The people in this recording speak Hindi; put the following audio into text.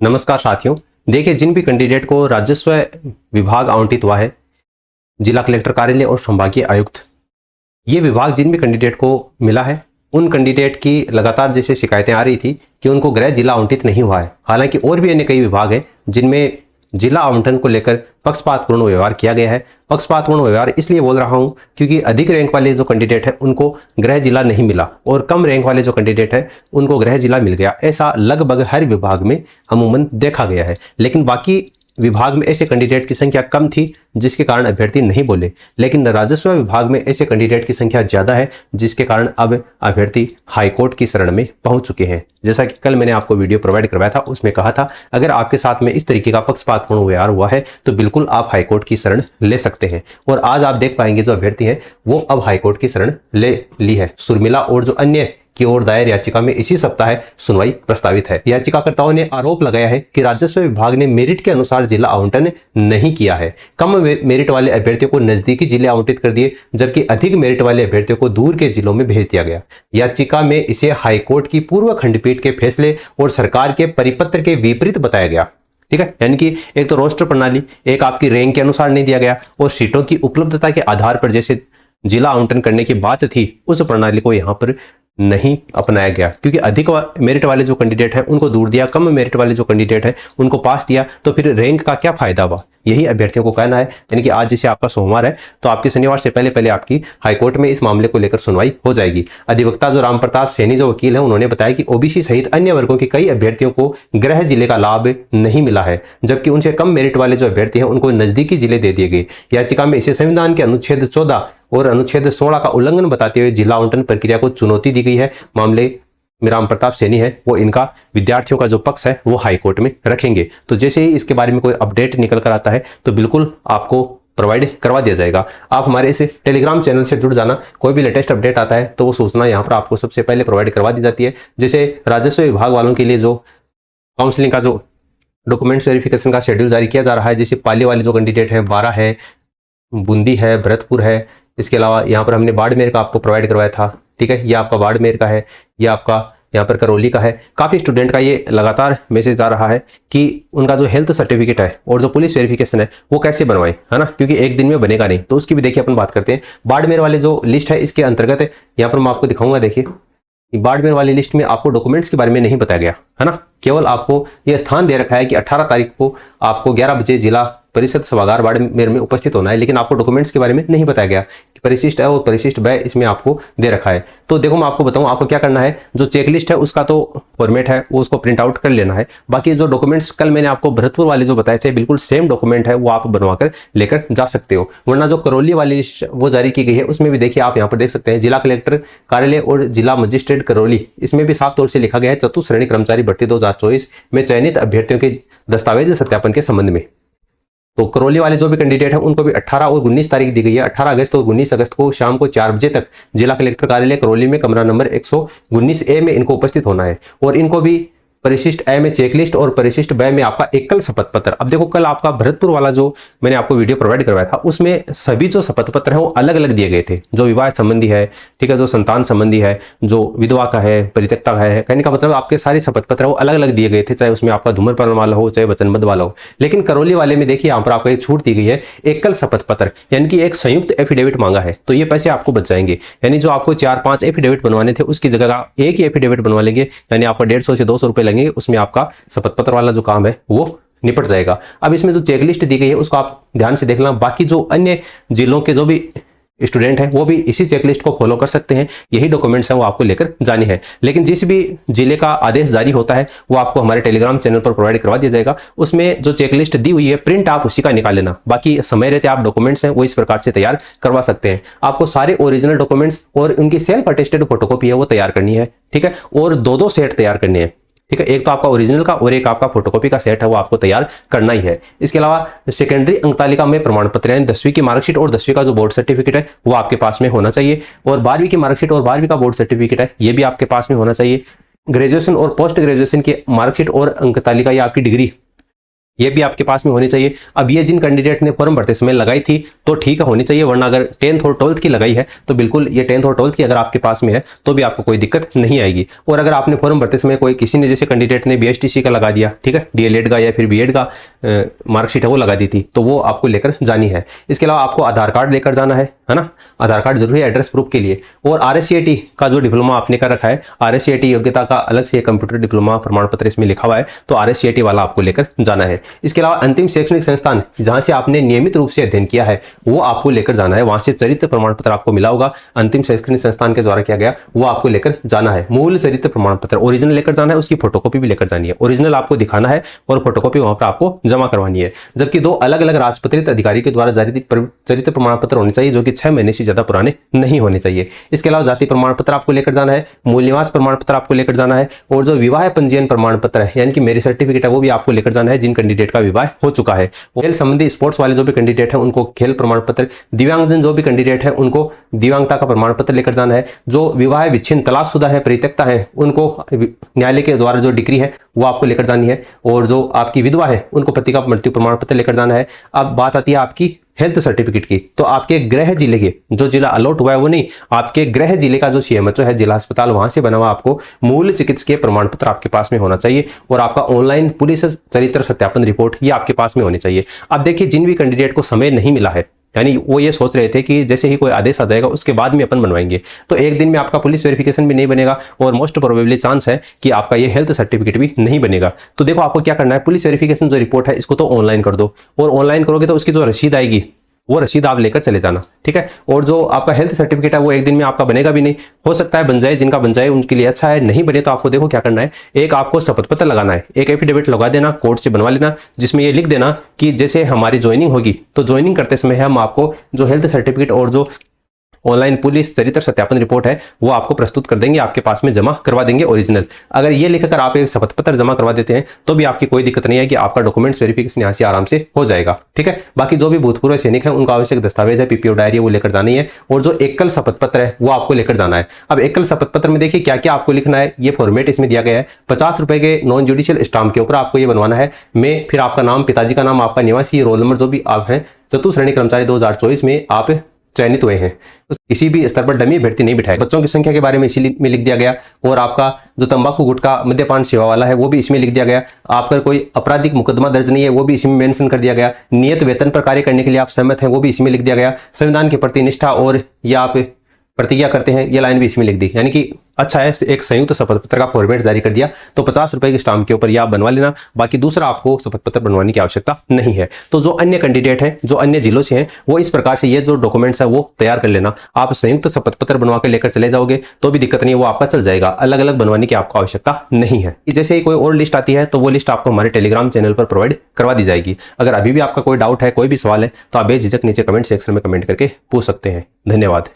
नमस्कार साथियों। देखिए, जिन भी कैंडिडेट को राजस्व विभाग आवंटित हुआ है, जिला कलेक्टर कार्यालय और संभागीय आयुक्त, ये विभाग जिन भी कैंडिडेट को मिला है, उन कैंडिडेट की लगातार जैसे शिकायतें आ रही थी कि उनको गृह जिला आवंटित नहीं हुआ है। हालांकि और भी अन्य कई विभाग हैं जिनमें जिला आवंटन को लेकर पक्षपातपूर्ण व्यवहार किया गया है। पक्षपातपूर्ण व्यवहार इसलिए बोल रहा हूं क्योंकि अधिक रैंक वाले जो कैंडिडेट है उनको गृह जिला नहीं मिला और कम रैंक वाले जो कैंडिडेट है उनको गृह जिला मिल गया। ऐसा लगभग हर विभाग में अमूमन देखा गया है, लेकिन बाकी विभाग में ऐसे कैंडिडेट की संख्या कम थी जिसके कारण अभ्यर्थी नहीं बोले, लेकिन राजस्व विभाग में ऐसे कैंडिडेट की संख्या ज्यादा है जिसके कारण अब अभ्यर्थी हाईकोर्ट की शरण में पहुंच चुके हैं। जैसा कि कल मैंने आपको वीडियो प्रोवाइड करवाया था, उसमें कहा था अगर आपके साथ में इस तरीके का पक्षपातपूर्ण व्यवहार हुआ है तो बिल्कुल आप हाईकोर्ट की शरण ले सकते हैं। और आज आप देख पाएंगे जो अभ्यर्थी हैं वो अब हाईकोर्ट की शरण ले ली है। सुरमिला और जो अन्य की ओर दायर याचिका में इसी सप्ताह सुनवाई प्रस्तावित है। याचिकाकर्ताओं ने आरोप लगाया है कि राजस्व विभाग ने मेरिट के अनुसार जिला आवंटन नहीं किया है। कम मेरिट वाले अभ्यर्थियों को नजदीकी जिले आवंटित कर दिए, जबकि अधिक मेरिट वाले अभ्यर्थियों को दूर के जिलों में भेज दिया गया। याचिका में इसे हाईकोर्ट की पूर्व खंडपीठ के फैसले और सरकार के परिपत्र के विपरीत बताया गया। ठीक है, यानी कि एक तो रोस्टर प्रणाली, एक आपकी रैंक के अनुसार नहीं दिया गया और सीटों की उपलब्धता के आधार पर जैसे जिला आवंटन करने की बात थी उस प्रणाली को यहां पर नहीं अपनाया गया, क्योंकि अधिक मेरिट वाले जो कैंडिडेट हैं उनको दूर दिया, कम मेरिट वाले जो कैंडिडेट हैं उनको पास दिया, तो फिर रैंक का क्या फायदा हुआ, यही अभ्यर्थियों को कहना है। यानी कि आज जैसे आपका सोमवार है तो आपकी शनिवार से पहले आपकी हाईकोर्ट में इस मामले को लेकर सुनवाई हो जाएगी। अधिवक्ता जो राम प्रताप सैनी जो वकील है उन्होंने बताया कि ओबीसी सहित अन्य वर्गों के कई अभ्यर्थियों को गृह जिले का लाभ नहीं मिला है, जबकि उनसे कम मेरिट वाले जो अभ्यर्थी हैं उनको नजदीकी जिले दे दिए गए। याचिका में इसे संविधान के अनुच्छेद 14 और अनुच्छेद 16 का उल्लंघन बताते हुए जिला आवंटन प्रक्रिया को चुनौती दी गई है। मामले में राम प्रताप सैनी है वो इनका विद्यार्थियों का जो पक्ष है वो हाईकोर्ट में रखेंगे। तो जैसे ही इसके बारे में कोई अपडेट निकल कर आता है तो बिल्कुल आपको प्रोवाइड करवा दिया जाएगा। आप हमारे इस टेलीग्राम चैनल से जुड़ जाना, कोई भी लेटेस्ट अपडेट आता है तो वो सूचना यहाँ पर आपको सबसे पहले प्रोवाइड करवा दी जाती है। जैसे राजस्व विभाग वालों के लिए जो काउंसलिंग का जो डॉक्यूमेंट्स वेरिफिकेशन का शेड्यूल जारी किया जा रहा है, जैसे पाली वाले जो कैंडिडेट है, बारा है, बूंदी है, भरतपुर है, इसके अलावा यहाँ पर हमने बाड़मेर का आपको प्रोवाइड करवाया था। ठीक है, ये आपका बाड़मेर का है, ये आपका यहाँ पर करौली का है। काफ़ी स्टूडेंट का ये लगातार मैसेज आ रहा है कि उनका जो हेल्थ सर्टिफिकेट है और जो पुलिस वेरिफिकेशन है वो कैसे बनवाएं, है ना, क्योंकि एक दिन में बनेगा नहीं। तो उसकी भी देखिए अपन बात करते हैं। बाड़मेर वाले जो लिस्ट है इसके अंतर्गत यहाँ पर मैं आपको दिखाऊंगा। देखिए बाड़मेर वाली लिस्ट में आपको डॉक्यूमेंट्स के बारे में नहीं बताया गया है ना, केवल आपको ये स्थान दे रखा है कि 18 तारीख को आपको 11 बजे जिला परिषद सभागार बाड़मेर में उपस्थित होना है, लेकिन आपको डॉक्यूमेंट्स के बारे में नहीं बताया गया कि परिशिष्ट है और परिशिष्ट व्यय इसमें आपको दे रखा है। तो देखो मैं आपको बताऊं आपको क्या करना है। जो चेकलिस्ट है उसका तो फॉर्मेट है वो उसको प्रिंट आउट कर लेना है। बाकी जो डॉक्यूमेंट्स कल मैंने आपको भरतपुर वाले जो बताए थे बिल्कुल सेम डॉक्यूमेंट है वो आप बनवाकर लेकर जा सकते हो। वरना जो करौली वाली वो जारी की गई है उसमें भी देखिए आप यहाँ पर देख सकते हैं जिला कलेक्टर कार्यालय और जिला मजिस्ट्रेट करौली, इसमें भी साफ तौर से लिखा गया है चतुश्रेणी कर्मचारी भर्ती 2024 में चयनित अभ्यर्थियों के दस्तावेज सत्यापन के संबंध में। तो करौली वाले जो भी कैंडिडेट हैं उनको भी 18 और 19 तारीख दी गई है। 18 अगस्त और 19 अगस्त को शाम को 4 बजे तक जिला कलेक्टर कार्यालय करौली में कमरा नंबर 119A में इनको उपस्थित होना है। और इनको भी परिशिष्ट ए में चेकलिस्ट और परिशिष्ट ब में आपका एकल शपथ पत्र। अब देखो कल आपका भरतपुर वाला जो मैंने आपको वीडियो प्रोवाइड करवाया था उसमें सभी जो शपथ पत्र है वो अलग अलग दिए गए थे। जो विवाह संबंधी है, ठीक है, जो संतान संबंधी है, जो विधवा का है, परित्यक्ता का है, कहने का मतलब आपके सारे शपथ पत्र वो अलग अलग दिए गए थे, चाहे उसमें आपका धूम्रपान वाला हो चाहे वचनबद्ध वाला हो। लेकिन करौली वाले में देखिए यहाँ पर आपको एक छूट दी गई है, एकल शपथ पत्र, यानी कि एक संयुक्त एफिडेविट मांगा है। तो ये पैसे आपको बच जाएंगे, यानी जो आपको 4-5 एफिडेविट बनवाने थे उसकी जगह का एक ही एफिडेविट बनवा लेंगे, यानी आपको 150 से 200 रुपए लगेंगे। उसमें आपका शपथ पत्र वाला जो काम है वो निपट जाएगा। अब इसमें जो चेकलिस्ट दी गई है उसको आप ध्यान से देख लेना। बाकी जो अन्य जिलों के जो भी स्टूडेंट हैं वो भी इसी चेकलिस्ट को फॉलो कर सकते हैं। यही डॉक्यूमेंट्स हैं वो आपको लेकर जानी है। लेकिन जिस भी जिले का आदेश जारी होता है वो आपको हमारे टेलीग्राम चैनल पर प्रोवाइड करवा दिया जाएगा। उसमें जो चेकलिस्ट दी हुई है प्रिंट आप उसी का निकाल लेना। बाकी समय रहते आप डॉक्यूमेंट्स हैं वो इस प्रकार से तैयार करवा सकते हैं। आपको सारे ओरिजिनल डॉक्यूमेंट्स और उनकी सेल्फ अटेस्टेड फोटोकॉपी है वो तैयार करनी है। ठीक है, और 2-2 सेट तैयार करने हैं। ठीक है, एक तो आपका ओरिजिनल का और एक आपका फोटोकॉपी का सेट है वो आपको तैयार करना ही है। इसके अलावा सेकेंडरी अंक तालिका में प्रमाण पत्र यानी 10वीं की मार्कशीट और 10वीं का जो बोर्ड सर्टिफिकेट है वो आपके पास में होना चाहिए। और 12वीं की मार्कशीट और 12वीं का बोर्ड सर्टिफिकेट है ये भी आपके पास में होना चाहिए। ग्रेजुएशन और पोस्ट ग्रेजुएशन की मार्कशीट और अंक तालिका या आपकी डिग्री ये भी आपके पास में होनी चाहिए। अब ये जिन कैंडिडेट ने फॉर्म भरते समय लगाई थी तो ठीक है होनी चाहिए, वरना अगर 10th और 12th की लगाई है तो बिल्कुल ये 10th और 12th की अगर आपके पास में है तो भी आपको कोई दिक्कत नहीं आएगी। और अगर आपने फॉर्म भरते समय कोई किसी ने जैसे कैंडिडेट ने BSTC का लगा दिया, ठीक है, DLED का या फिर B.Ed का मार्कशीट है वो लगा दी थी, तो वो आपको लेकर जानी है। इसके अलावा आपको आधार कार्ड लेकर जाना है ना, आधार कार्ड जरूरी है एड्रेस प्रूफ के लिए। और RSCAT का जो डिप्लोमा आपने कर रखा है, RSCAT योग्यता का अलग से कंप्यूटर डिप्लोमा प्रमाण पत्र इसमें लिखा हुआ है, तो RSCAT वाला आपको लेकर जाना है। इसके अलावा अंतिम शैक्षणिक संस्थान जहां से आपने नियमित रूप से अध्ययन किया है वो आपको लेकर जाना है, वहां से चरित्र प्रमाण पत्र आपको मिला होगा, अंतिम शैक्षणिक संस्थान के द्वारा किया गया, वो आपको लेकर जाना है। मूल चरित्र प्रमाण पत्र ओरिजिनल लेकर जाना है, उसकी फोटोकॉपी भी लेकर जानी है। ओरिजिनल आपको दिखाना है और फोटोकॉपी वहां पर आपको जमा करवानी है। जबकि 2 अलग अलग राजपत्रित अधिकारी के द्वारा जारी चरित्र प्रमाण पत्र होने चाहिए जो कि 6 महीने से ज्यादा पुराने नहीं होने चाहिए। इसके अलावा जाति प्रमाण पत्र आपको लेकर जाना है, मूल निवास प्रमाण पत्र आपको लेकर जाना है, और जो विवाह पंजीयन प्रमाण पत्र है यानी कि मैरिज सर्टिफिकेट है वो भी आपको लेकर जाना है जिन कैंडिडेट का विवाह हो चुका है। खेल संबंधी स्पोर्ट्स वाले जो भी कैंडिडेट है उनको खेल प्रमाण पत्र, दिव्यांगजन जो भी कैंडिडेट है उनको दिव्यांगता का प्रमाण पत्र लेकर जाना है, जो विवाह विच्छिन्न तलाकशुदा है परित्यक्ता है उनको न्यायालय के द्वारा जो डिग्री है वो आपको लेकर जानी है, और जो आपकी विधवा है उनको पति का मृत्यु प्रमाण पत्र लेकर जाना है। अब बात आती है आपकी हेल्थ सर्टिफिकेट की, तो आपके गृह जिले के जो जिला अलॉट हुआ है वो नहीं, आपके गृह जिले का जो CMHO है जिला अस्पताल वहां से बना हुआ आपको मूल चिकित्सकीय प्रमाण पत्र आपके पास में होना चाहिए, और आपका ऑनलाइन पुलिस चरित्र सत्यापन रिपोर्ट ये आपके पास में होनी चाहिए। अब देखिए जिन भी कैंडिडेट को समय नहीं मिला है, यानी वो ये सोच रहे थे कि जैसे ही कोई आदेश आ जाएगा उसके बाद में अपन बनवाएंगे, तो एक दिन में आपका पुलिस वेरिफिकेशन भी नहीं बनेगा और मोस्ट प्रोबेबली चांस है कि आपका ये हेल्थ सर्टिफिकेट भी नहीं बनेगा। तो देखो आपको क्या करना है, पुलिस वेरिफिकेशन जो रिपोर्ट है इसको तो ऑनलाइन कर दो, और ऑनलाइन करोगे तो उसकी जो रसीद आएगी वो रसीद आप लेकर चले जाना, ठीक है। और जो आपका हेल्थ सर्टिफिकेट है वो एक दिन में आपका बनेगा भी नहीं, हो सकता है बन जाए, जिनका बन जाए उनके लिए अच्छा है, नहीं बने तो आपको देखो क्या करना है, एक आपको शपथ पत्र लगाना है, एक एफिडेविट लगा देना, कोर्ट से बनवा लेना, जिसमें ये लिख देना कि जैसे हमारी ज्वाइनिंग होगी तो ज्वाइनिंग करते समय हम आपको जो हेल्थ सर्टिफिकेट और जो ऑनलाइन पुलिस चरित्र सत्यापन रिपोर्ट है वो आपको प्रस्तुत कर देंगे, आपके पास में जमा करवा देंगे ओरिजिनल। अगर ये लिखकर आप एक शपथ पत्र जमा करवा देते हैं तो भी आपकी कोई दिक्कत नहीं है कि आपका डॉक्यूमेंट्स वेरिफिकेशन यहाँ से आराम से हो जाएगा, ठीक है। बाकी जो भी भूतपूर्व सैनिक है उनका आवश्यक दस्तावेज है, PPO डायरी वो लेकर जानी है, और जो एकल शपथ पत्र है वो आपको लेकर जाना है। अब एकल शपथ पत्र में देखिए क्या क्या आपको लिखना है, ये फॉर्मेट इसमें दिया गया है। 50 रुपए के नॉन जुडिशियल स्टाम्प के ऊपर आपको ये बनवाना है, में फिर आपका नाम, पिताजी का नाम, आपका निवासी, रोल नंबर जो भी आप हैं, चतुर्थ श्रेणी कर्मचारी 2024 में आप चयनित हुए हैं, तो किसी भी स्तर पर डमी अभ्यर्थी नहीं बिठाएगा। बच्चों की संख्या के बारे में इसी में लिख दिया गया, और आपका जो तंबाकू गुटखा मद्यपान सेवा वाला है वो भी इसमें लिख दिया गया। आपका कोई आपराधिक मुकदमा दर्ज नहीं है वो भी इसमें मेंशन कर दिया गया। नियत वेतन पर कार्य करने के लिए आप सहमत हैं वो भी इसमें लिख दिया गया। संविधान के प्रति निष्ठा और या आप प्रतिज्ञा करते हैं ये लाइन भी इसमें लिख दी, यानी कि अच्छा है, एक संयुक्त शपथ पत्र का फॉर्मेट जारी कर दिया। तो 50 रुपए के स्टाम्प के ऊपर ये आप बनवा लेना, बाकी दूसरा आपको शपथ पत्र बनवाने की आवश्यकता नहीं है। तो जो अन्य कैंडिडेट हैं जो अन्य जिलों से हैं वो इस प्रकार से ये जो डॉक्यूमेंट्स है वो तैयार कर लेना। आप संयुक्त शपथ पत्र बनवा के लेकर चले जाओगे तो भी दिक्कत नहीं है, वो आपका चल जाएगा, अलग अलग बनवाने की आपको आवश्यकता नहीं है। जैसे ही कोई और लिस्ट आती है तो वो लिस्ट आपको हमारे टेलीग्राम चैनल पर प्रोवाइड करवा दी जाएगी। अगर अभी भी आपका कोई डाउट है, कोई भी सवाल है, तो आप बेझिझक नीचे कमेंट सेक्शन में कमेंट करके पूछ सकते हैं। धन्यवाद।